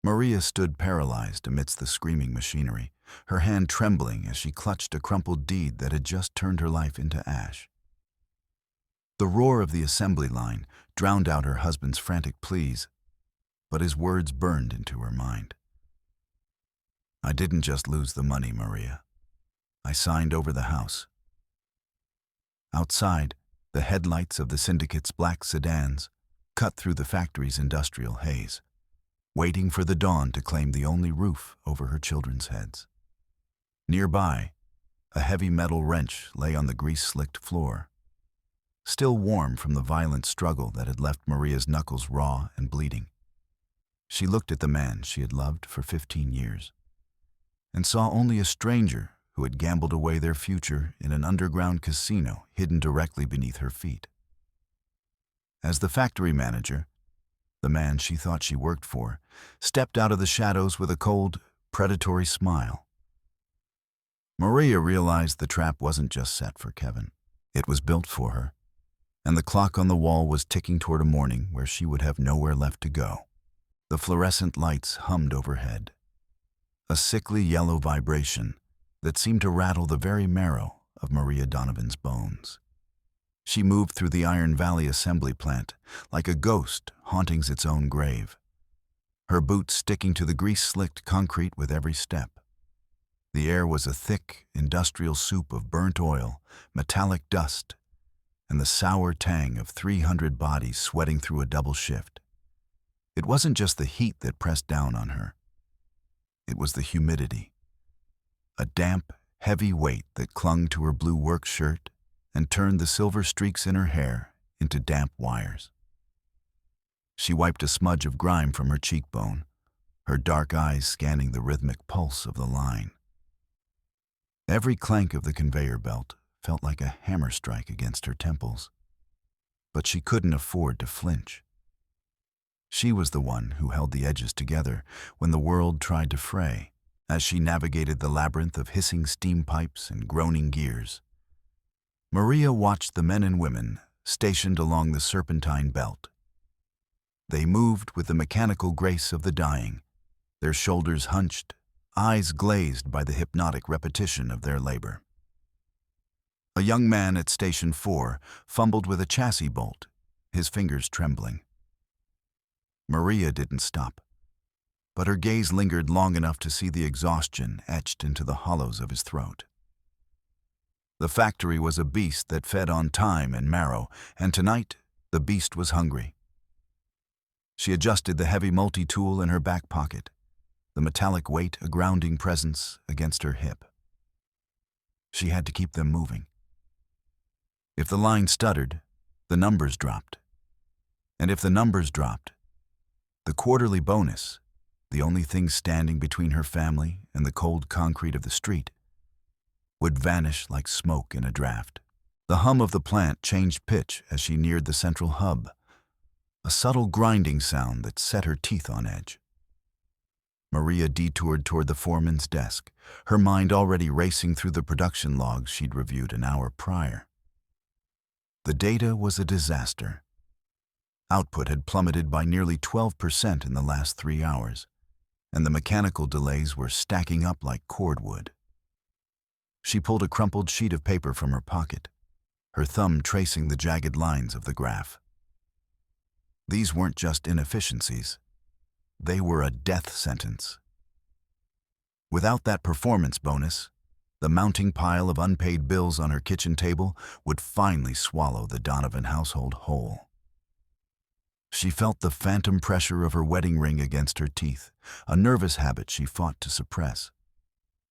Maria stood paralyzed amidst the screaming machinery, her hand trembling as she clutched a crumpled deed that had just turned her life into ash. The roar of the assembly line drowned out her husband's frantic pleas, but his words burned into her mind. "I didn't just lose the money, Maria. I signed over the house." Outside, the headlights of the syndicate's black sedans cut through the factory's industrial haze, waiting for the dawn to claim the only roof over her children's heads. Nearby, a heavy metal wrench lay on the grease-slicked floor, still warm from the violent struggle that had left Maria's knuckles raw and bleeding. She looked at the man she had loved for 15 years and saw only a stranger who had gambled away their future in an underground casino hidden directly beneath her feet. As the factory manager, the man she thought she worked for, stepped out of the shadows with a cold, predatory smile, Maria realized the trap wasn't just set for Kevin. It was built for her, and the clock on the wall was ticking toward a morning where she would have nowhere left to go. The fluorescent lights hummed overhead, a sickly yellow vibration that seemed to rattle the very marrow of Maria Donovan's bones. She moved through the Iron Valley assembly plant like a ghost haunting its own grave, her boots sticking to the grease-slicked concrete with every step. The air was a thick, industrial soup of burnt oil, metallic dust, and the sour tang of 300 bodies sweating through a double shift. It wasn't just the heat that pressed down on her. It was the humidity, a damp, heavy weight that clung to her blue work shirt and turned the silver streaks in her hair into damp wires. She wiped a smudge of grime from her cheekbone, her dark eyes scanning the rhythmic pulse of the line. Every clank of the conveyor belt felt like a hammer strike against her temples, but she couldn't afford to flinch. She was the one who held the edges together when the world tried to fray, as she navigated the labyrinth of hissing steam pipes and groaning gears. Maria watched the men and women stationed along the serpentine belt. They moved with the mechanical grace of the dying, their shoulders hunched, eyes glazed by the hypnotic repetition of their labor. A young man at Station 4 fumbled with a chassis bolt, his fingers trembling. Maria didn't stop, but her gaze lingered long enough to see the exhaustion etched into the hollows of his throat. The factory was a beast that fed on time and marrow, and tonight the beast was hungry. She adjusted the heavy multi-tool in her back pocket, the metallic weight a grounding presence against her hip. She had to keep them moving. If the line stuttered, the numbers dropped. And if the numbers dropped, the quarterly bonus, the only thing standing between her family and the cold concrete of the street, would vanish like smoke in a draft. The hum of the plant changed pitch as she neared the central hub, a subtle grinding sound that set her teeth on edge. Maria detoured toward the foreman's desk, her mind already racing through the production logs she'd reviewed an hour prior. The data was a disaster. Output had plummeted by nearly 12% in the last 3 hours, and the mechanical delays were stacking up like cordwood. She pulled a crumpled sheet of paper from her pocket, her thumb tracing the jagged lines of the graph. These weren't just inefficiencies. They were a death sentence. Without that performance bonus, the mounting pile of unpaid bills on her kitchen table would finally swallow the Donovan household whole. She felt the phantom pressure of her wedding ring against her teeth, a nervous habit she fought to suppress.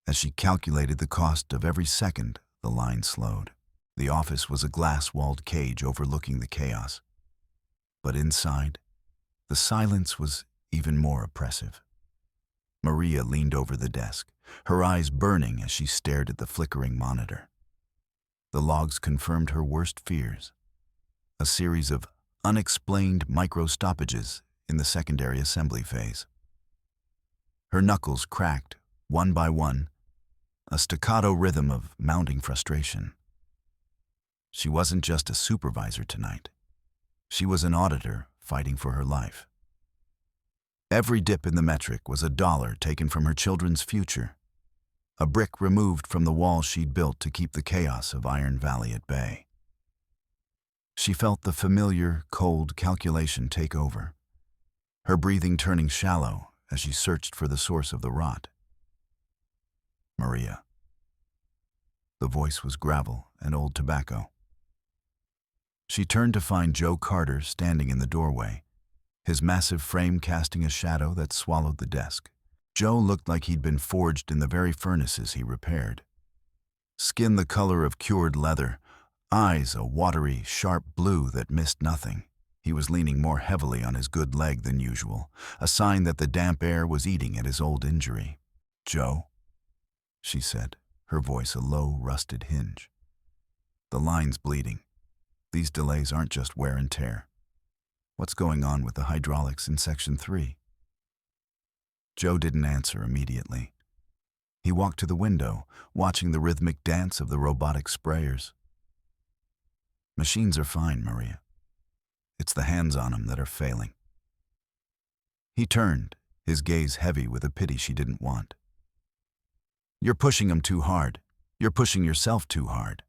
As she calculated the cost of every second the line slowed. The office was a glass-walled cage overlooking the chaos. But inside, the silence was even more oppressive. Maria leaned over the desk, her eyes burning as she stared at the flickering monitor. The logs confirmed her worst fears, a series of unexplained micro-stoppages in the secondary assembly phase. Her knuckles cracked, one by one, a staccato rhythm of mounting frustration. She wasn't just a supervisor tonight. She was an auditor fighting for her life. Every dip in the metric was $1 taken from her children's future, a brick removed from the wall she'd built to keep the chaos of Iron Valley at bay. She felt the familiar, cold calculation take over, her breathing turning shallow as she searched for the source of the rot. Maria. The voice was gravel and old tobacco. She turned to find Joe Carter standing in the doorway, his massive frame casting a shadow that swallowed the desk. Joe looked like he'd been forged in the very furnaces he repaired. Skin the color of cured leather, eyes a watery, sharp blue that missed nothing. He was leaning more heavily on his good leg than usual, a sign that the damp air was eating at his old injury. "Joe," she said, her voice a low, rusted hinge. "The line's bleeding. These delays aren't just wear and tear. What's going on with the hydraulics in Section 3? Joe didn't answer immediately. He walked to the window, watching the rhythmic dance of the robotic sprayers. "Machines are fine, Maria. It's the hands on them that are failing." He turned, his gaze heavy with a pity she didn't want. "You're pushing them too hard. You're pushing yourself too hard."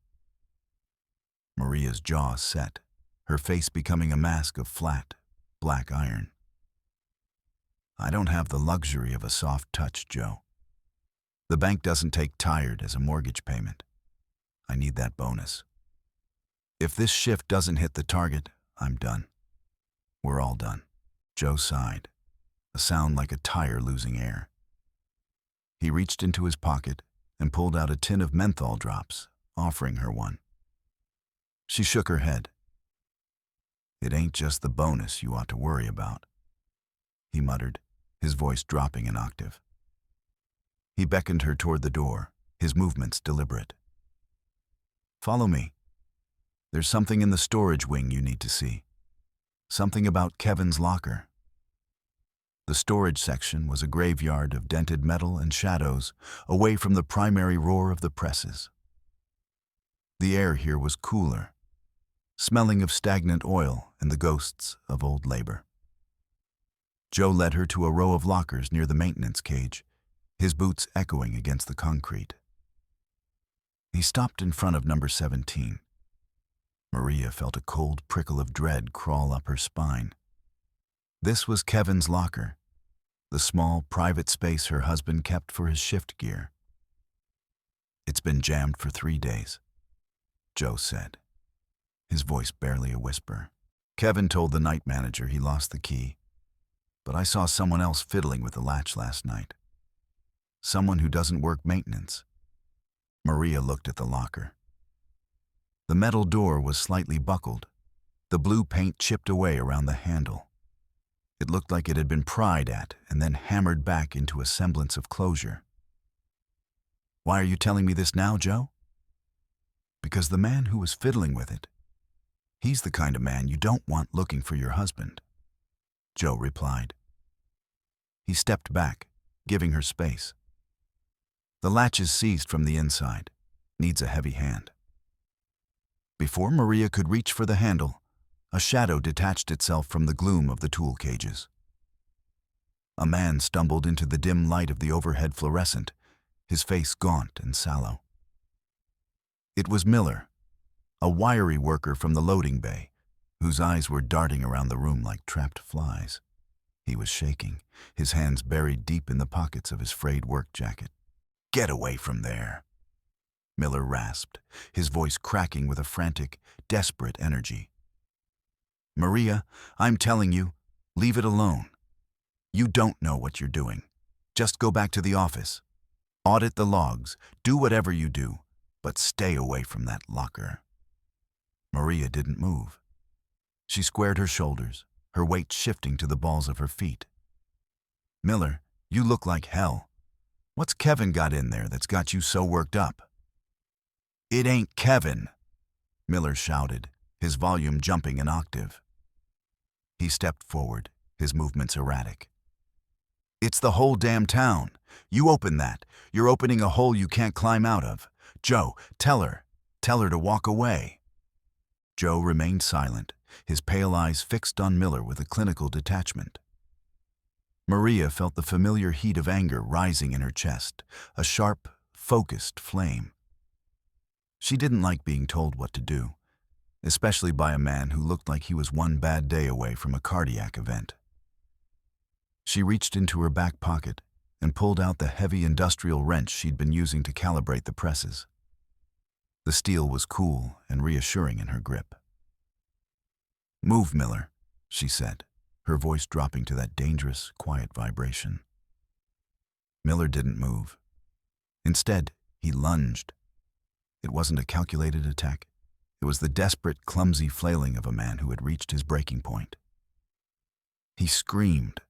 Maria's jaw set, her face becoming a mask of flat, black iron. "I don't have the luxury of a soft touch, Joe. The bank doesn't take tired as a mortgage payment. I need that bonus. If this shift doesn't hit the target, I'm done. We're all done." Joe sighed, a sound like a tire losing air. He reached into his pocket and pulled out a tin of menthol drops, offering her one. She shook her head. "It ain't just the bonus you ought to worry about," he muttered, his voice dropping an octave. He beckoned her toward the door, his movements deliberate. "Follow me. There's something in the storage wing you need to see. Something about Kevin's locker." The storage section was a graveyard of dented metal and shadows, away from the primary roar of the presses. The air here was cooler, smelling of stagnant oil and the ghosts of old labor. Joe led her to a row of lockers near the maintenance cage, his boots echoing against the concrete. He stopped in front of number 17. Maria felt a cold prickle of dread crawl up her spine. This was Kevin's locker, the small, private space her husband kept for his shift gear. "It's been jammed for 3 days," Joe said, his voice barely a whisper. "Kevin told the night manager he lost the key, but I saw someone else fiddling with the latch last night. Someone who doesn't work maintenance." Maria looked at the locker. The metal door was slightly buckled, the blue paint chipped away around the handle. It looked like it had been pried at and then hammered back into a semblance of closure. "Why are you telling me this now, Joe?" "Because the man who was fiddling with it, he's the kind of man you don't want looking for your husband," Joe replied. He stepped back, giving her space. "The latch is seized from the inside, needs a heavy hand." Before Maria could reach for the handle, a shadow detached itself from the gloom of the tool cages. A man stumbled into the dim light of the overhead fluorescent, his face gaunt and sallow. It was Miller, a wiry worker from the loading bay, whose eyes were darting around the room like trapped flies. He was shaking, his hands buried deep in the pockets of his frayed work jacket. "Get away from there," Miller rasped, his voice cracking with a frantic, desperate energy. "Maria, I'm telling you, leave it alone. You don't know what you're doing. Just go back to the office. Audit the logs, do whatever you do, but stay away from that locker." Maria didn't move. She squared her shoulders, her weight shifting to the balls of her feet. "Miller, you look like hell. What's Kevin got in there that's got you so worked up?" "It ain't Kevin," Miller shouted, his volume jumping an octave. He stepped forward, his movements erratic. "It's the whole damn town. You open that. You're opening a hole you can't climb out of. Joe, tell her to walk away." Joe remained silent, his pale eyes fixed on Miller with a clinical detachment. Maria felt the familiar heat of anger rising in her chest, a sharp, focused flame. She didn't like being told what to do, especially by a man who looked like he was one bad day away from a cardiac event. She reached into her back pocket and pulled out the heavy industrial wrench she'd been using to calibrate the presses. The steel was cool and reassuring in her grip. "Move, Miller," she said, her voice dropping to that dangerous, quiet vibration. Miller didn't move. Instead, he lunged. It wasn't a calculated attack. It was the desperate, clumsy flailing of a man who had reached his breaking point. He screamed,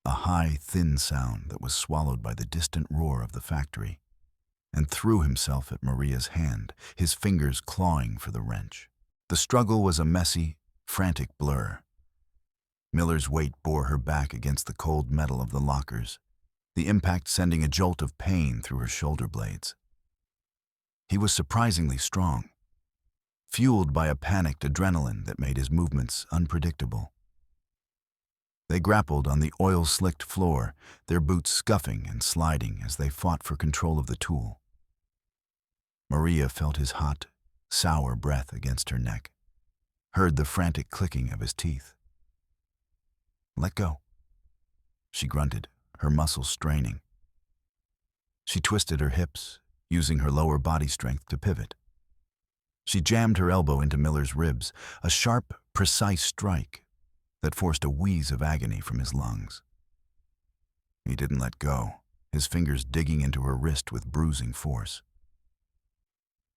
a high, thin sound that was swallowed by the distant roar of the factory, and threw himself at Maria's hand, his fingers clawing for the wrench. The struggle was a messy, frantic blur. Miller's weight bore her back against the cold metal of the lockers, the impact sending a jolt of pain through her shoulder blades. He was surprisingly strong, fueled by a panicked adrenaline that made his movements unpredictable. They grappled on the oil-slicked floor, their boots scuffing and sliding as they fought for control of the tool. Maria felt his hot, sour breath against her neck, heard the frantic clicking of his teeth. "Let go," she grunted, her muscles straining. She twisted her hips, using her lower body strength to pivot. She jammed her elbow into Miller's ribs, a sharp, precise strike that forced a wheeze of agony from his lungs. He didn't let go, his fingers digging into her wrist with bruising force.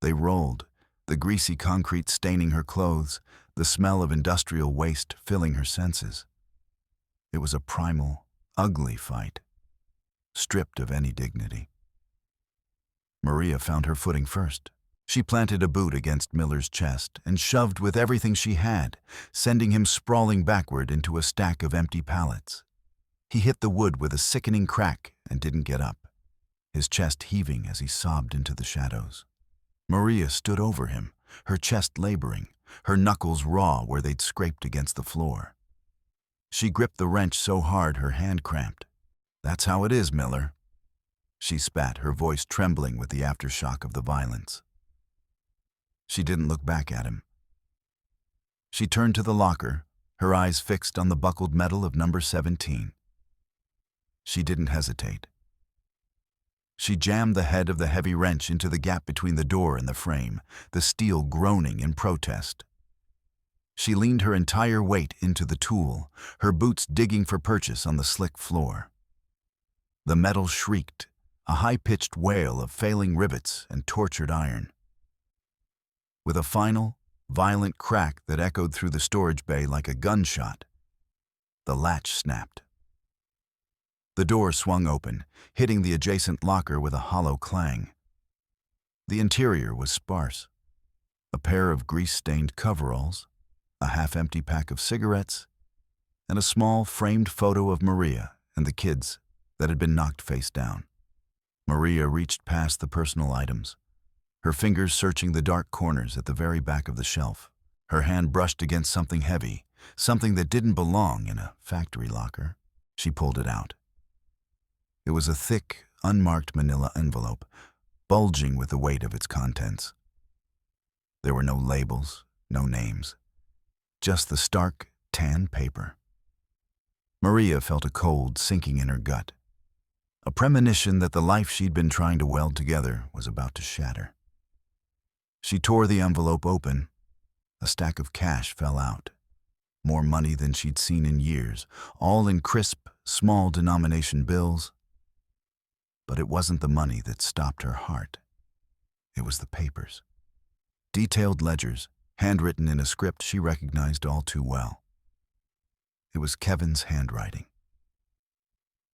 They rolled, the greasy concrete staining her clothes, the smell of industrial waste filling her senses. It was a primal, ugly fight, stripped of any dignity. Maria found her footing first. She planted a boot against Miller's chest and shoved with everything she had, sending him sprawling backward into a stack of empty pallets. He hit the wood with a sickening crack and didn't get up, his chest heaving as he sobbed into the shadows. Maria stood over him, her chest laboring, her knuckles raw where they'd scraped against the floor. She gripped the wrench so hard her hand cramped. "That's how it is, Miller," she spat, her voice trembling with the aftershock of the violence. She didn't look back at him. She turned to the locker, her eyes fixed on the buckled metal of number 17. She didn't hesitate. She jammed the head of the heavy wrench into the gap between the door and the frame, the steel groaning in protest. She leaned her entire weight into the tool, her boots digging for purchase on the slick floor. The metal shrieked, a high-pitched wail of failing rivets and tortured iron. With a final, violent crack that echoed through the storage bay like a gunshot, the latch snapped. The door swung open, hitting the adjacent locker with a hollow clang. The interior was sparse. A pair of grease-stained coveralls, a half-empty pack of cigarettes, and a small framed photo of Maria and the kids that had been knocked face down. Maria reached past the personal items, her fingers searching the dark corners at the very back of the shelf. Her hand brushed against something heavy, something that didn't belong in a factory locker. She pulled it out. It was a thick, unmarked manila envelope, bulging with the weight of its contents. There were no labels, no names, just the stark, tan paper. Maria felt a cold sinking in her gut, a premonition that the life she'd been trying to weld together was about to shatter. She tore the envelope open. A stack of cash fell out, more money than she'd seen in years, all in crisp, small denomination bills. But it wasn't the money that stopped her heart. It was the papers. Detailed ledgers, handwritten in a script she recognized all too well. It was Kevin's handwriting.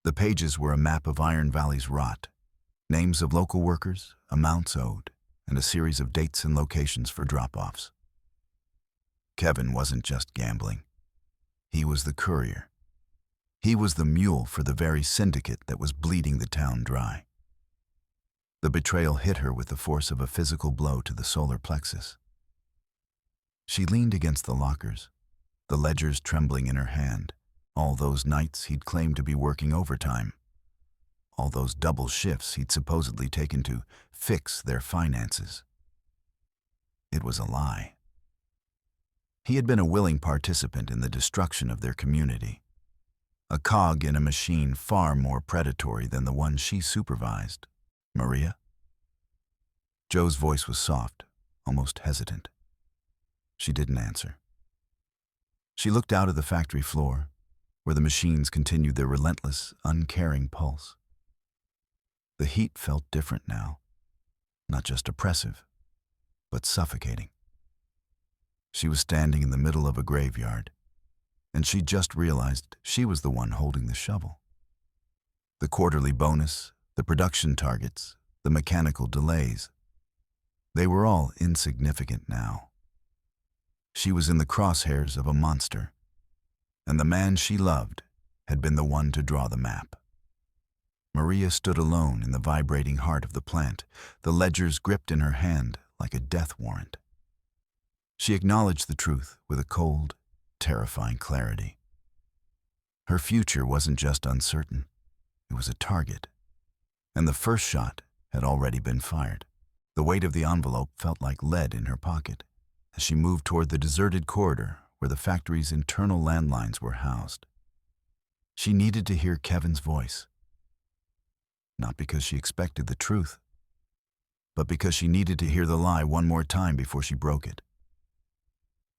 The pages were a map of Iron Valley's rot, names of local workers, amounts owed, and a series of dates and locations for drop-offs. Kevin wasn't just gambling. He was the courier. He was the mule for the very syndicate that was bleeding the town dry. The betrayal hit her with the force of a physical blow to the solar plexus. She leaned against the lockers, the ledgers trembling in her hand, All those nights he'd claimed to be working overtime. All those double shifts he'd supposedly taken to fix their finances. It was a lie. He had been a willing participant in the destruction of their community, a cog in a machine far more predatory than the one she supervised. Maria? Joe's voice was soft, almost hesitant. She didn't answer. She looked out at the factory floor, where the machines continued their relentless, uncaring pulse. The heat felt different now, not just oppressive, but suffocating. She was standing in the middle of a graveyard, and she just realized she was the one holding the shovel. The quarterly bonus, the production targets, the mechanical delays, they were all insignificant now. She was in the crosshairs of a monster, and the man she loved had been the one to draw the map. Maria stood alone in the vibrating heart of the plant, the ledgers gripped in her hand like a death warrant. She acknowledged the truth with a cold, terrifying clarity. Her future wasn't just uncertain, it was a target, and the first shot had already been fired. The weight of the envelope felt like lead in her pocket as she moved toward the deserted corridor where the factory's internal landlines were housed. She needed to hear Kevin's voice, not because she expected the truth, but because she needed to hear the lie one more time before she broke it.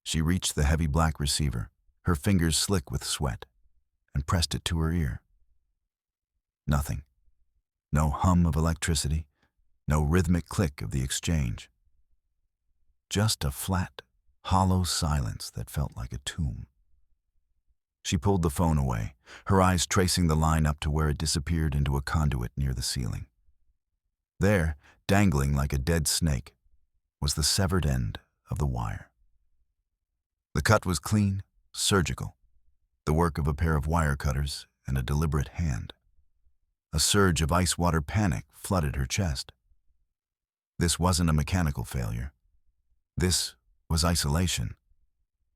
She reached the heavy black receiver, her fingers slick with sweat, and pressed it to her ear. Nothing. No hum of electricity, no rhythmic click of the exchange. Just a flat, hollow silence that felt like a tomb. She pulled the phone away, her eyes tracing the line up to where it disappeared into a conduit near the ceiling. There, dangling like a dead snake, was the severed end of the wire. The cut was clean, surgical, the work of a pair of wire cutters and a deliberate hand. A surge of ice water panic flooded her chest. This wasn't a mechanical failure. This was isolation.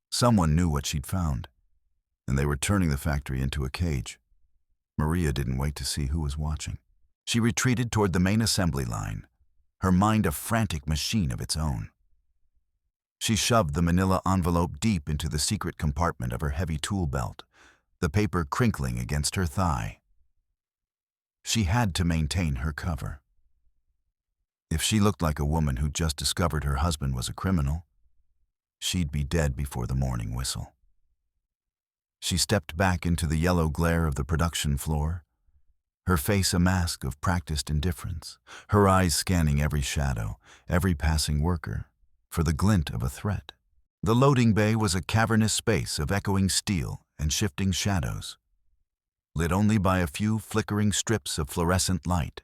Someone knew what she'd found, and they were turning the factory into a cage. Maria didn't wait to see who was watching. She retreated toward the main assembly line, her mind a frantic machine of its own. She shoved the manila envelope deep into the secret compartment of her heavy tool belt, the paper crinkling against her thigh. She had to maintain her cover. If she looked like a woman who'd just discovered her husband was a criminal, she'd be dead before the morning whistle. She stepped back into the yellow glare of the production floor, her face a mask of practiced indifference, her eyes scanning every shadow, every passing worker, for the glint of a threat. The loading bay was a cavernous space of echoing steel and shifting shadows, lit only by a few flickering strips of fluorescent light.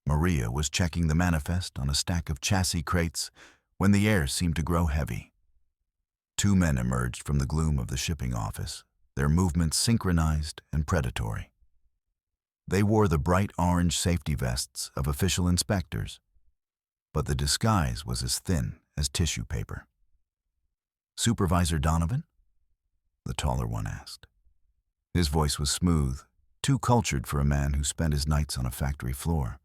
Maria was checking the manifest on a stack of chassis crates when the air seemed to grow heavy. Two men emerged from the gloom of the shipping office, their movements synchronized and predatory. They wore the bright orange safety vests of official inspectors, but the disguise was as thin as tissue paper. "Supervisor Donovan?" the taller one asked. His voice was smooth, too cultured for a man who spent his nights on a factory floor.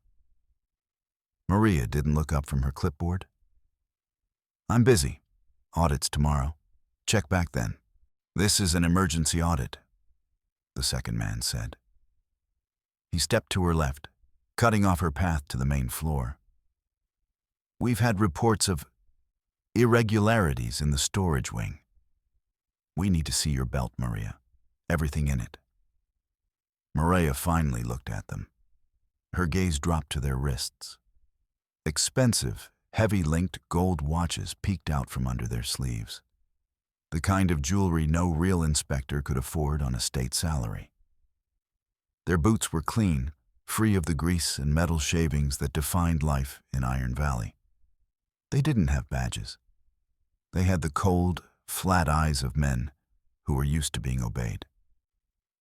Maria didn't look up from her clipboard. "I'm busy. Audit's tomorrow. Check back then." "This is an emergency audit," the second man said. He stepped to her left, cutting off her path to the main floor. "We've had reports of irregularities in the storage wing. We need to see your belt, Maria. Everything in it." Maria finally looked at them. Her gaze dropped to their wrists. Expensive, heavy-linked gold watches peeked out from under their sleeves, the kind of jewelry no real inspector could afford on a state salary. Their boots were clean, free of the grease and metal shavings that defined life in Iron Valley. They didn't have badges. They had the cold, flat eyes of men who were used to being obeyed.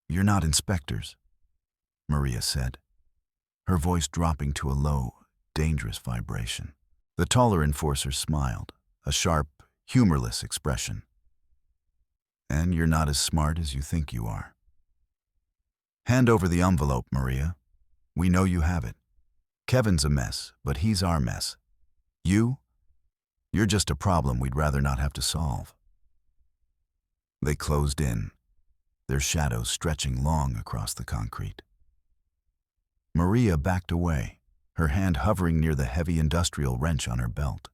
"You're not inspectors," Maria said, her voice dropping to a low, dangerous vibration. The taller enforcer smiled, a sharp, humorless expression. And you're not as smart as you think you are. Hand over the envelope, Maria. We know you have it. Kevin's a mess, but he's our mess. You're just a problem we'd rather not have to solve. They closed in, their shadows stretching long across the concrete. Maria backed away, her hand hovering near the heavy industrial wrench on her belt.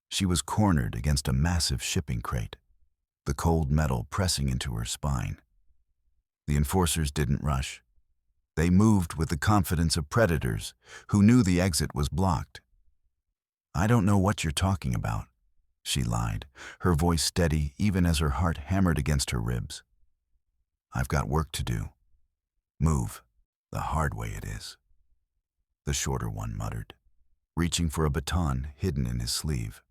She was cornered against a massive shipping crate, the cold metal pressing into her spine. The enforcers didn't rush. They moved with the confidence of predators who knew the exit was blocked. I don't know what you're talking about, she lied, her voice steady even as her heart hammered against her ribs. I've got work to do. Move, the hard way it is, the shorter one muttered, reaching for a baton hidden in his sleeve.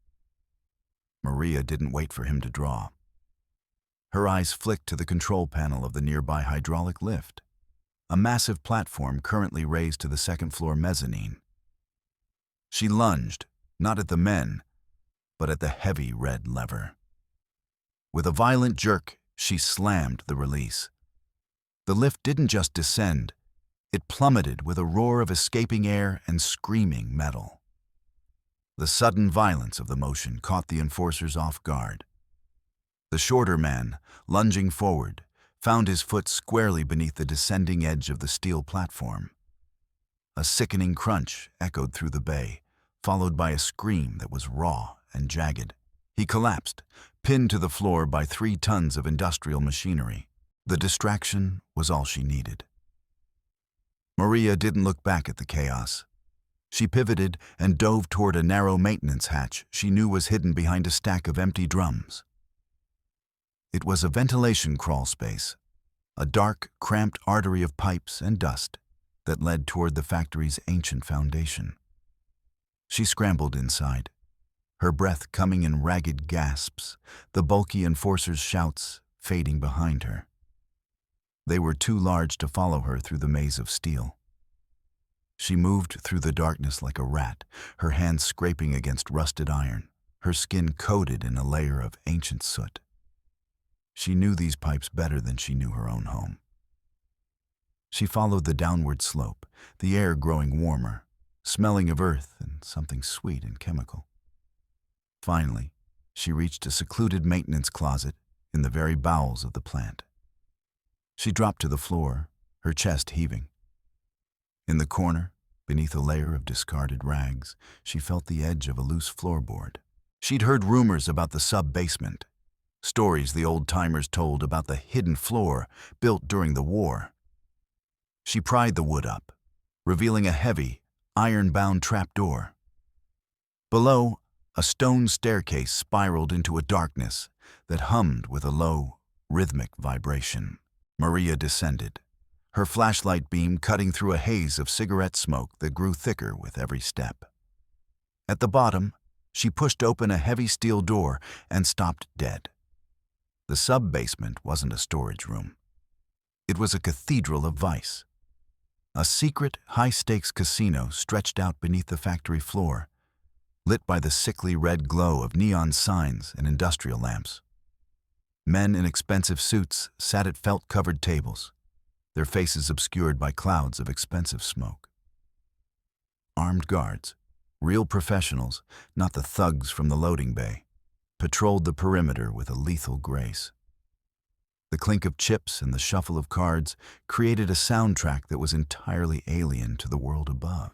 Maria didn't wait for him to draw. Her eyes flicked to the control panel of the nearby hydraulic lift, a massive platform currently raised to the second-floor mezzanine. She lunged, not at the men, but at the heavy red lever. With a violent jerk, she slammed the release. The lift didn't just descend, it plummeted with a roar of escaping air and screaming metal. The sudden violence of the motion caught the enforcers off guard. The shorter man, lunging forward, found his foot squarely beneath the descending edge of the steel platform. A sickening crunch echoed through the bay, followed by a scream that was raw and jagged. He collapsed, pinned to the floor by 3 tons of industrial machinery. The distraction was all she needed. Maria didn't look back at the chaos. She pivoted and dove toward a narrow maintenance hatch she knew was hidden behind a stack of empty drums. It was a ventilation crawl space, a dark, cramped artery of pipes and dust that led toward the factory's ancient foundation. She scrambled inside, her breath coming in ragged gasps, the bulky enforcers' shouts fading behind her. They were too large to follow her through the maze of steel. She moved through the darkness like a rat, her hands scraping against rusted iron, her skin coated in a layer of ancient soot. She knew these pipes better than she knew her own home. She followed the downward slope, the air growing warmer, smelling of earth and something sweet and chemical. Finally, she reached a secluded maintenance closet in the very bowels of the plant. She dropped to the floor, her chest heaving. In the corner, beneath a layer of discarded rags, she felt the edge of a loose floorboard. She'd heard rumors about the sub-basement, stories the old-timers told about the hidden floor built during the war. She pried the wood up, revealing a heavy, iron-bound trapdoor. Below, a stone staircase spiraled into a darkness that hummed with a low, rhythmic vibration. Maria descended, her flashlight beam cutting through a haze of cigarette smoke that grew thicker with every step. At the bottom, she pushed open a heavy steel door and stopped dead. The sub-basement wasn't a storage room. It was a cathedral of vice. A secret, high-stakes casino stretched out beneath the factory floor, lit by the sickly red glow of neon signs and industrial lamps. Men in expensive suits sat at felt-covered tables, their faces obscured by clouds of expensive smoke. Armed guards, real professionals, not the thugs from the loading bay, patrolled the perimeter with a lethal grace. The clink of chips and the shuffle of cards created a soundtrack that was entirely alien to the world above.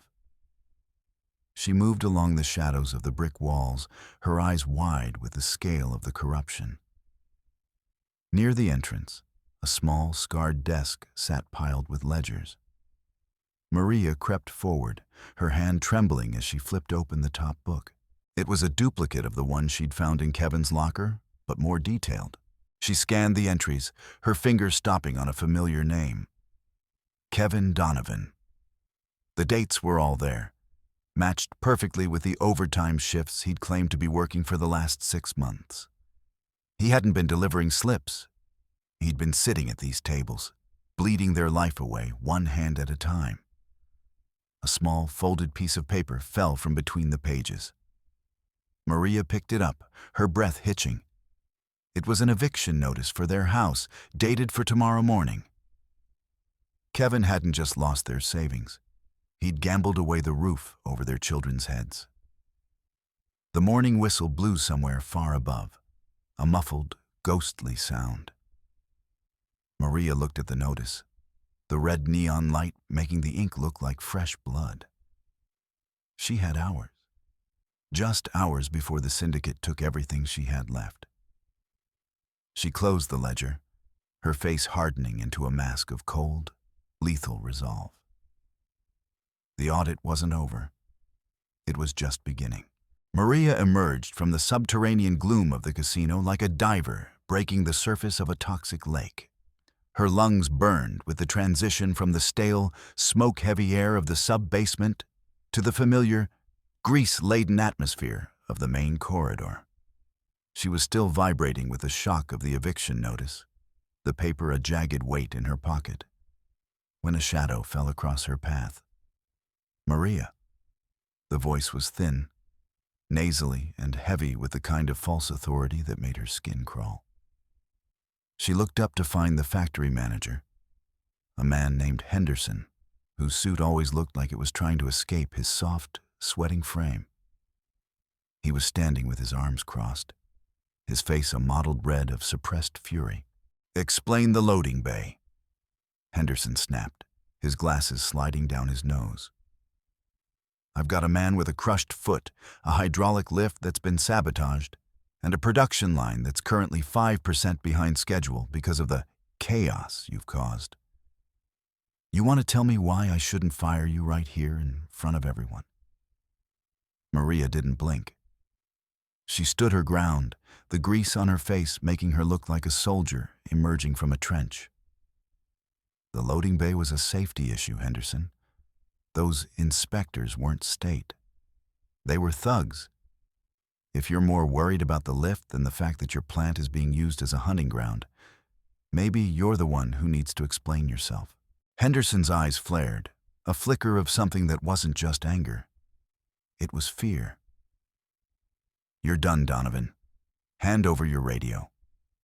She moved along the shadows of the brick walls, her eyes wide with the scale of the corruption. Near the entrance, a small, scarred desk sat piled with ledgers. Maria crept forward, her hand trembling as she flipped open the top book. It was a duplicate of the one she'd found in Kevin's locker, but more detailed. She scanned the entries, her fingers stopping on a familiar name. Kevin Donovan. The dates were all there, matched perfectly with the overtime shifts he'd claimed to be working for the last 6 months. He hadn't been delivering slips. He'd been sitting at these tables, bleeding their life away, one hand at a time. A small, folded piece of paper fell from between the pages. Maria picked it up, her breath hitching. It was an eviction notice for their house, dated for tomorrow morning. Kevin hadn't just lost their savings. He'd gambled away the roof over their children's heads. The morning whistle blew somewhere far above, a muffled, ghostly sound. Maria looked at the notice, the red neon light making the ink look like fresh blood. She had hours. Just hours before the syndicate took everything she had left. She closed the ledger, her face hardening into a mask of cold, lethal resolve. The audit wasn't over. It was just beginning. Maria emerged from the subterranean gloom of the casino like a diver breaking the surface of a toxic lake. Her lungs burned with the transition from the stale, smoke-heavy air of the sub-basement to the familiar, grease-laden atmosphere of the main corridor. She was still vibrating with the shock of the eviction notice, the paper a jagged weight in her pocket, when a shadow fell across her path. Maria. The voice was thin, nasally and heavy with the kind of false authority that made her skin crawl. She looked up to find the factory manager, a man named Henderson, whose suit always looked like it was trying to escape his soft, sweating frame. He was standing with his arms crossed, his face a mottled red of suppressed fury. "Explain the loading bay," Henderson snapped, his glasses sliding down his nose. "I've got a man with a crushed foot, a hydraulic lift that's been sabotaged, and a production line that's currently 5% behind schedule because of the chaos you've caused. You want to tell me why I shouldn't fire you right here in front of everyone?" Maria didn't blink. She stood her ground, the grease on her face making her look like a soldier emerging from a trench. "The loading bay was a safety issue, Henderson. Those inspectors weren't state. They were thugs. If you're more worried about the lift than the fact that your plant is being used as a hunting ground, maybe you're the one who needs to explain yourself." Henderson's eyes flared, a flicker of something that wasn't just anger. It was fear. "You're done, Donovan. Hand over your radio.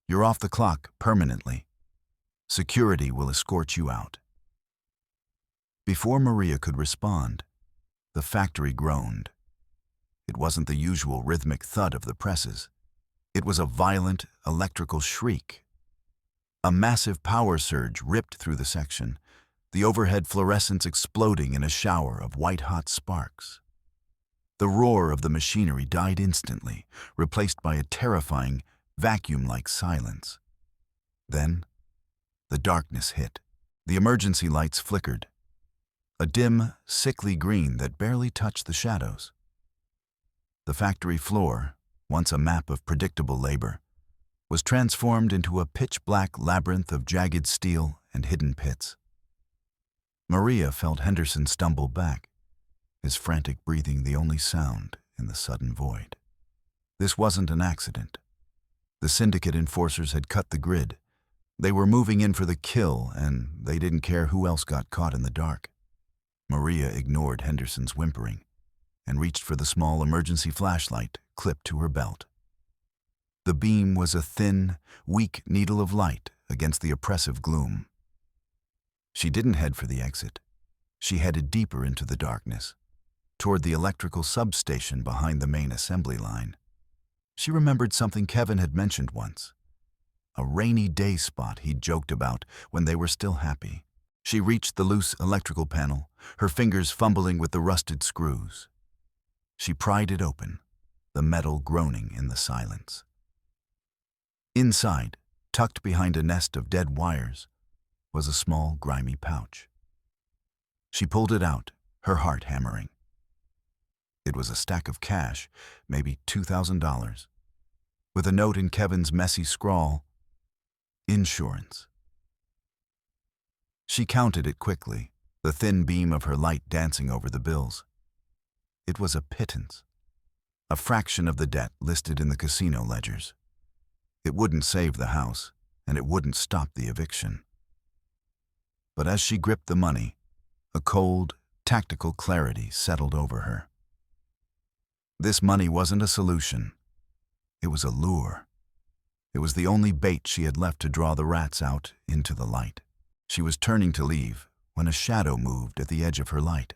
You're off the clock permanently. Security will escort you out." Before Maria could respond, the factory groaned. It wasn't the usual rhythmic thud of the presses. It was a violent, electrical shriek. A massive power surge ripped through the section, the overhead fluorescents exploding in a shower of white-hot sparks. The roar of the machinery died instantly, replaced by a terrifying, vacuum-like silence. Then, the darkness hit. The emergency lights flickered, a dim, sickly green that barely touched the shadows. The factory floor, once a map of predictable labor, was transformed into a pitch-black labyrinth of jagged steel and hidden pits. Maria felt Henderson stumble back, his frantic breathing the only sound in the sudden void. This wasn't an accident. The syndicate enforcers had cut the grid. They were moving in for the kill, and they didn't care who else got caught in the dark. Maria ignored Henderson's whimpering and reached for the small emergency flashlight clipped to her belt. The beam was a thin, weak needle of light against the oppressive gloom. She didn't head for the exit. She headed deeper into the darkness, toward the electrical substation behind the main assembly line. She remembered something Kevin had mentioned once, a rainy day spot he'd joked about when they were still happy. She reached the loose electrical panel, her fingers fumbling with the rusted screws. She pried it open, the metal groaning in the silence. Inside, tucked behind a nest of dead wires, was a small, grimy pouch. She pulled it out, her heart hammering. It was a stack of cash, maybe $2,000, with a note in Kevin's messy scrawl, "Insurance." She counted it quickly, the thin beam of her light dancing over the bills. It was a pittance, a fraction of the debt listed in the casino ledgers. It wouldn't save the house, and it wouldn't stop the eviction. But as she gripped the money, a cold, tactical clarity settled over her. This money wasn't a solution. It was a lure. It was the only bait she had left to draw the rats out into the light. She was turning to leave when a shadow moved at the edge of her light.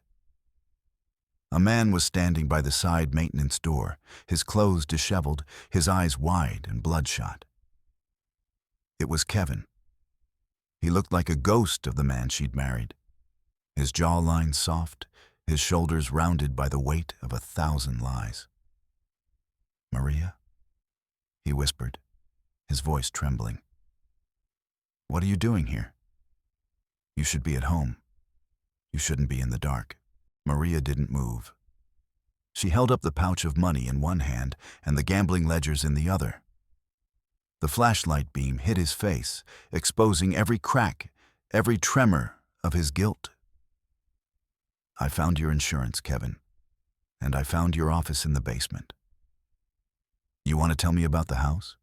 A man was standing by the side maintenance door, his clothes disheveled, his eyes wide and bloodshot. It was Kevin. He looked like a ghost of the man she'd married, his jawline soft, his shoulders rounded by the weight of 1,000 lies. "Maria?" he whispered, his voice trembling. "What are you doing here? You should be at home. You shouldn't be in the dark." Maria didn't move. She held up the pouch of money in one hand and the gambling ledgers in the other. The flashlight beam hit his face, exposing every crack, every tremor of his guilt. "I found your insurance, Kevin, and I found your office in the basement. You want to tell me about the house?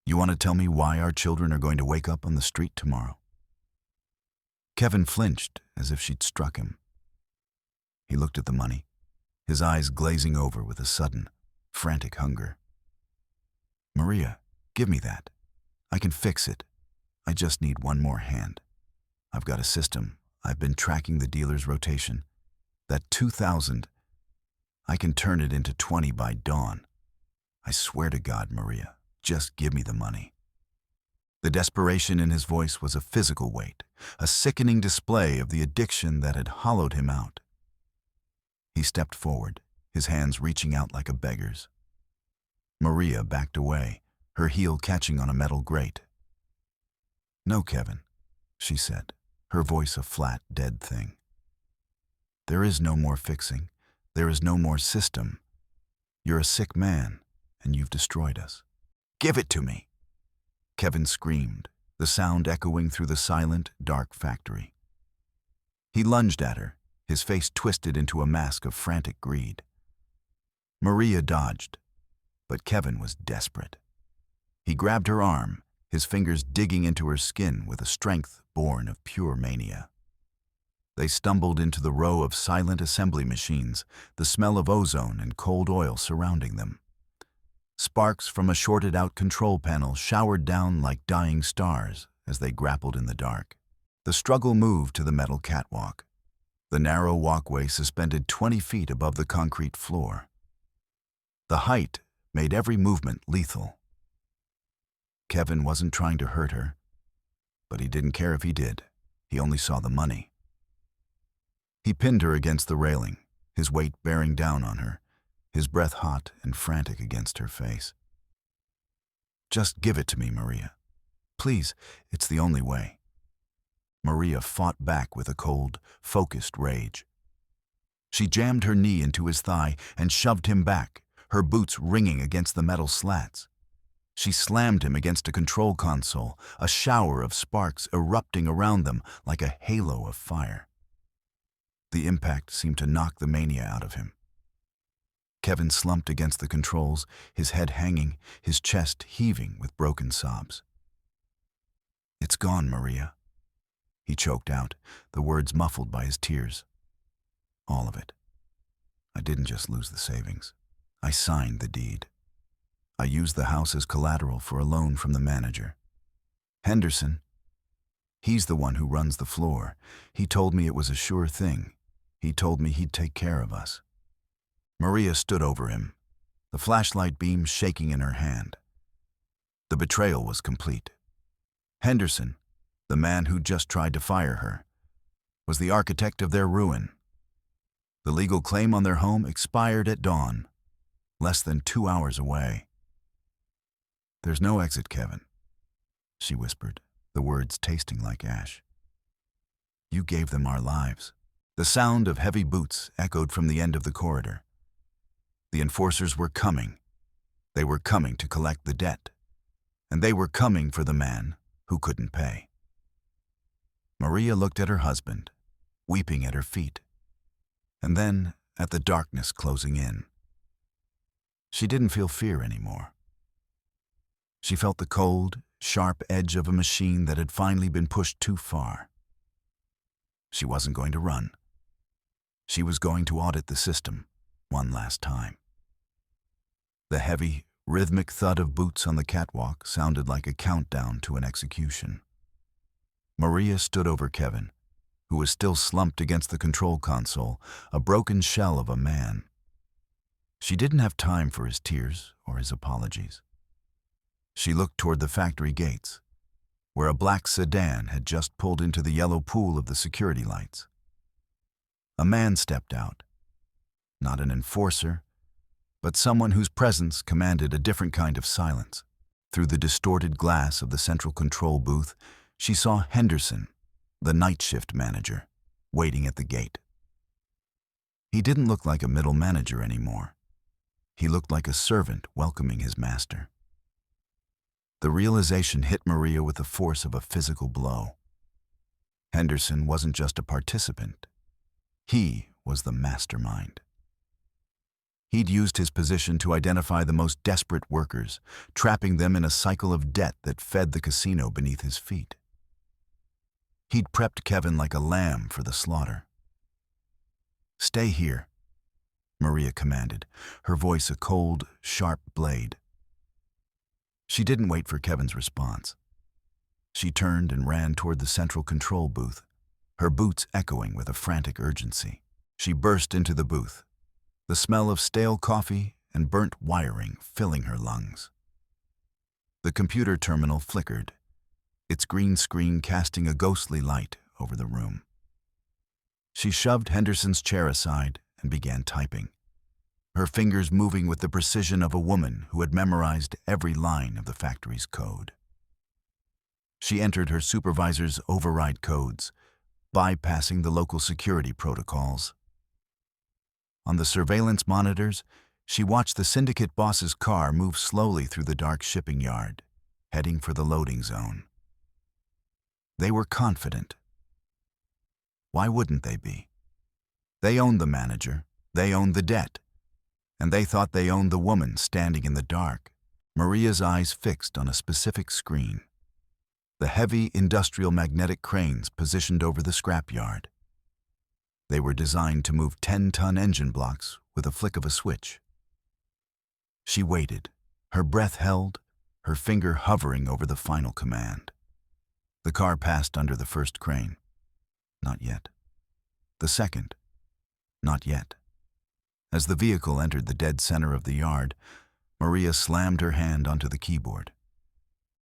You want to tell me why our children are going to wake up on the street tomorrow?" Kevin flinched as if she'd struck him. He looked at the money, his eyes glazing over with a sudden, frantic hunger. "Maria, give me that. I can fix it. I just need one more hand. I've got a system. I've been tracking the dealer's rotation. That 2,000, I can turn it into 20 by dawn. I swear to God, Maria, just give me the money." The desperation in his voice was a physical weight, a sickening display of the addiction that had hollowed him out. He stepped forward, his hands reaching out like a beggar's. Maria backed away, her heel catching on a metal grate. "No, Kevin," she said, her voice a flat, dead thing. "There is no more fixing. There is no more system. You're a sick man, and you've destroyed us. Give it to me!" Kevin screamed, the sound echoing through the silent, dark factory. He lunged at her, his face twisted into a mask of frantic greed. Maria dodged, but Kevin was desperate. He grabbed her arm, his fingers digging into her skin with a strength born of pure mania. They stumbled into the row of silent assembly machines, the smell of ozone and cold oil surrounding them. Sparks from a shorted-out control panel showered down like dying stars as they grappled in the dark. The struggle moved to the metal catwalk, the narrow walkway suspended 20 feet above the concrete floor. The height made every movement lethal. Kevin wasn't trying to hurt her, but he didn't care if he did. He only saw the money. He pinned her against the railing, his weight bearing down on her, his breath hot and frantic against her face. "Just give it to me, Maria. Please, it's the only way." Maria fought back with a cold, focused rage. She jammed her knee into his thigh and shoved him back, her boots ringing against the metal slats. She slammed him against a control console, a shower of sparks erupting around them like a halo of fire. The impact seemed to knock the mania out of him. Kevin slumped against the controls, his head hanging, his chest heaving with broken sobs. "It's gone, Maria," he choked out, the words muffled by his tears. "All of it. I didn't just lose the savings. I signed the deed. I used the house as collateral for a loan from the manager. Henderson, he's the one who runs the floor. He told me it was a sure thing. He told me he'd take care of us." Maria stood over him, the flashlight beam shaking in her hand. The betrayal was complete. Henderson, the man who'd just tried to fire her, was the architect of their ruin. The legal claim on their home expired at dawn, less than 2 hours away. "There's no exit, Kevin," she whispered, the words tasting like ash. "You gave them our lives." The sound of heavy boots echoed from the end of the corridor. The enforcers were coming. They were coming to collect the debt. And they were coming for the man who couldn't pay. Maria looked at her husband, weeping at her feet, and then at the darkness closing in. She didn't feel fear anymore. She felt the cold, sharp edge of a machine that had finally been pushed too far. She wasn't going to run. She was going to audit the system one last time. The heavy, Rhythmic thud of boots on the catwalk sounded like a countdown to an execution. Maria stood over Kevin, who was still slumped against the control console, a broken shell of a man. She didn't have time for his tears or his apologies. She looked toward the factory gates, where a black sedan had just pulled into the yellow pool of the security lights. A man stepped out, not an enforcer, but someone whose presence commanded a different kind of silence. Through the distorted glass of the central control booth, she saw Henderson, the night shift manager, waiting at the gate. He didn't look like a middle manager anymore. He looked like a servant welcoming his master. The realization hit Maria with the force of a physical blow. Henderson wasn't just a participant. He was the mastermind. He'd used his position to identify the most desperate workers, trapping them in a cycle of debt that fed the casino beneath his feet. He'd prepped Kevin like a lamb for the slaughter. "Stay here," Maria commanded, her voice a cold, sharp blade. She didn't wait for Kevin's response. She turned and ran toward the central control booth, her boots echoing with a frantic urgency. She burst into the booth, the smell of stale coffee and burnt wiring filling her lungs. The computer terminal flickered, its green screen casting a ghostly light over the room. She shoved Henderson's chair aside and began typing, her fingers moving with the precision of a woman who had memorized every line of the factory's code. She entered her supervisor's override codes, bypassing the local security protocols. On the surveillance monitors, she watched the syndicate boss's car move slowly through the dark shipping yard, heading for the loading zone. They were confident. Why wouldn't they be? They owned the manager, they owned the debt, and they thought they owned the woman standing in the dark. Maria's eyes fixed on a specific screen. The heavy industrial magnetic cranes positioned over the scrapyard. They were designed to move 10-ton engine blocks with a flick of a switch. She waited, her breath held, her finger hovering over the final command. The car passed under the first crane. Not yet. The second. Not yet. As the vehicle entered the dead center of the yard, Maria slammed her hand onto the keyboard.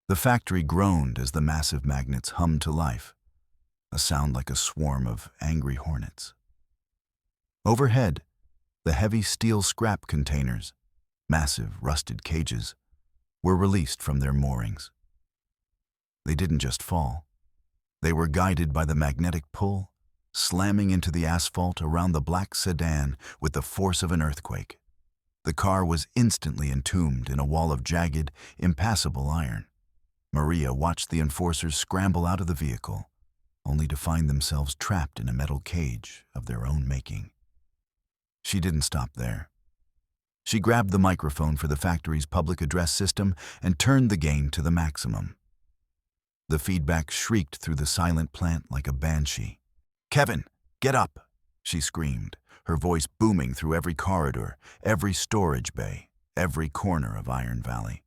The factory groaned as the massive magnets hummed to life, a sound like a swarm of angry hornets. Overhead, the heavy steel scrap containers, massive rusted cages, were released from their moorings. They didn't just fall. They were guided by the magnetic pull, slamming into the asphalt around the black sedan with the force of an earthquake. The car was instantly entombed in a wall of jagged, impassable iron. Maria watched the enforcers scramble out of the vehicle, only to find themselves trapped in a metal cage of their own making. She didn't stop there. She grabbed the microphone for the factory's public address system and turned the gain to the maximum. The feedback shrieked through the silent plant like a banshee. "Kevin, get up!" she screamed, her voice booming through every corridor, every storage bay, every corner of Iron Valley.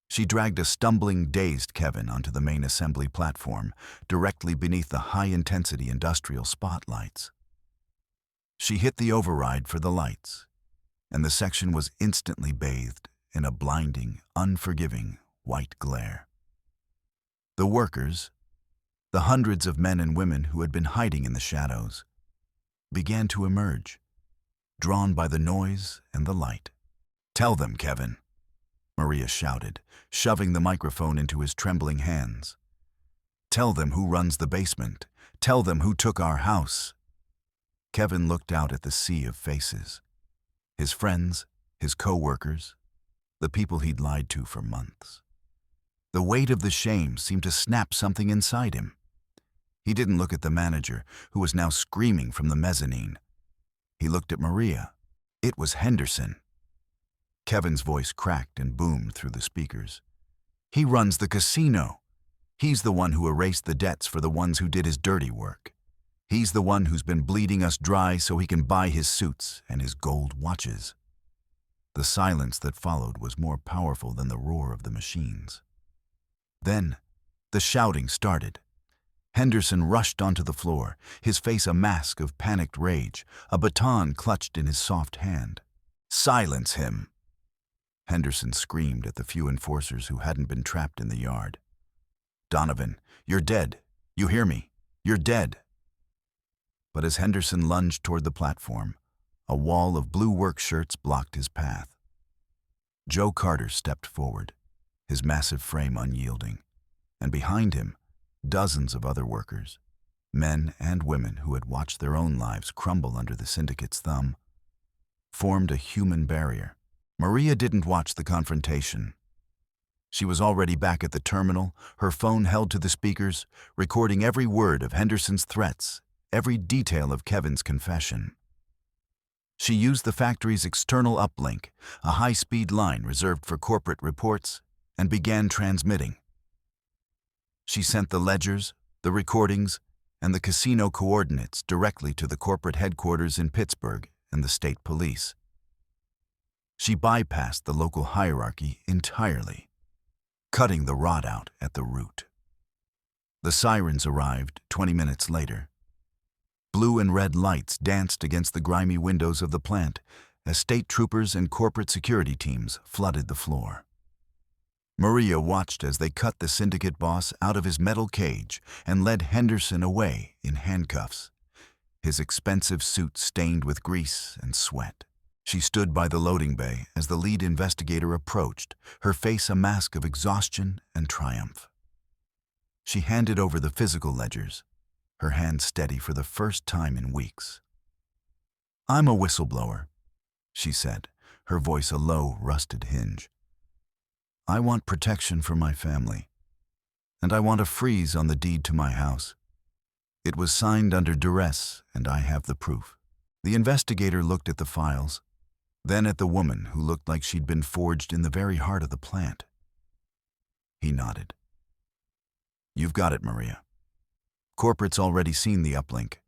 She dragged a stumbling, dazed Kevin onto the main assembly platform, directly beneath the high-intensity industrial spotlights. She hit the override for the lights, and the section was instantly bathed in a blinding, unforgiving white glare. The workers, the hundreds of men and women who had been hiding in the shadows, began to emerge, drawn by the noise and the light. "Tell them, Kevin," Maria shouted, shoving the microphone into his trembling hands. "Tell them who runs the basement. Tell them who took our house." Kevin looked out at the sea of faces. His friends, his co-workers, the people he'd lied to for months. The weight of the shame seemed to snap something inside him. He didn't look at the manager, who was now screaming from the mezzanine. He looked at Maria. It was Henderson. Kevin's voice cracked and boomed through the speakers. "He runs the casino. He's the one who erased the debts for the ones who did his dirty work. He's the one who's been bleeding us dry so he can buy his suits and his gold watches." The silence that followed was more powerful than the roar of the machines. Then, the shouting started. Henderson rushed onto the floor, his face a mask of panicked rage, a baton clutched in his soft hand. "Silence him!" Henderson screamed at the few enforcers who hadn't been trapped in the yard. "Donovan, you're dead. You hear me? You're dead." But as Henderson lunged toward the platform, a wall of blue work shirts blocked his path. Joe Carter stepped forward, his massive frame unyielding, and behind him, dozens of other workers, men and women who had watched their own lives crumble under the syndicate's thumb, formed a human barrier. Maria didn't watch the confrontation. She was already back at the terminal, her phone held to the speakers, recording every word of Henderson's threats, every detail of Kevin's confession. She used the factory's external uplink, a high-speed line reserved for corporate reports, and began transmitting. She sent the ledgers, the recordings, and the casino coordinates directly to the corporate headquarters in Pittsburgh and the state police. She bypassed the local hierarchy entirely, cutting the rot out at the root. The sirens arrived 20 minutes later. Blue and red lights danced against the grimy windows of the plant as state troopers and corporate security teams flooded the floor. Maria watched as they cut the syndicate boss out of his metal cage and led Henderson away in handcuffs, his expensive suit stained with grease and sweat. She stood by the loading bay as the lead investigator approached, her face a mask of exhaustion and triumph. She handed over the physical ledgers, her hand steady for the first time in weeks. "I'm a whistleblower," she said, her voice a low, rusted hinge. "I want protection for my family, and I want a freeze on the deed to my house. It was signed under duress, and I have the proof." The investigator looked at the files, then at the woman who looked like she'd been forged in the very heart of the plant. He nodded. "You've got it, Maria. Corporate's already seen the uplink.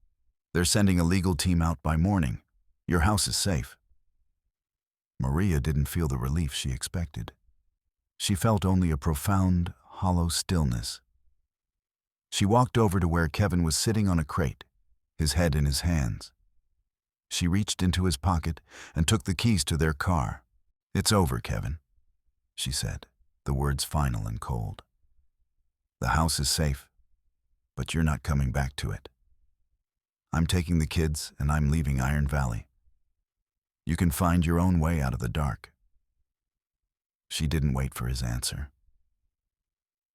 They're sending a legal team out by morning. Your house is safe." Maria didn't feel the relief she expected. She felt only a profound, hollow stillness. She walked over to where Kevin was sitting on a crate, his head in his hands. She reached into his pocket and took the keys to their car. "It's over, Kevin," she said, the words final and cold. "The house is safe, but you're not coming back to it. I'm taking the kids and I'm leaving Iron Valley. You can find your own way out of the dark." She didn't wait for his answer.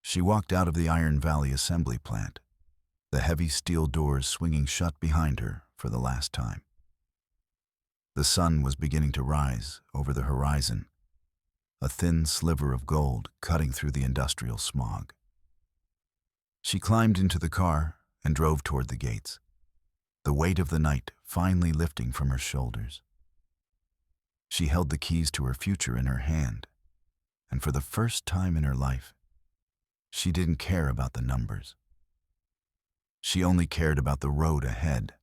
She walked out of the Iron Valley assembly plant, the heavy steel doors swinging shut behind her for the last time. The sun was beginning to rise over the horizon, a thin sliver of gold cutting through the industrial smog. She climbed into the car and drove toward the gates, the weight of the night finally lifting from her shoulders. She held the keys to her future in her hand, and for the first time in her life, she didn't care about the numbers. She only cared about the road ahead.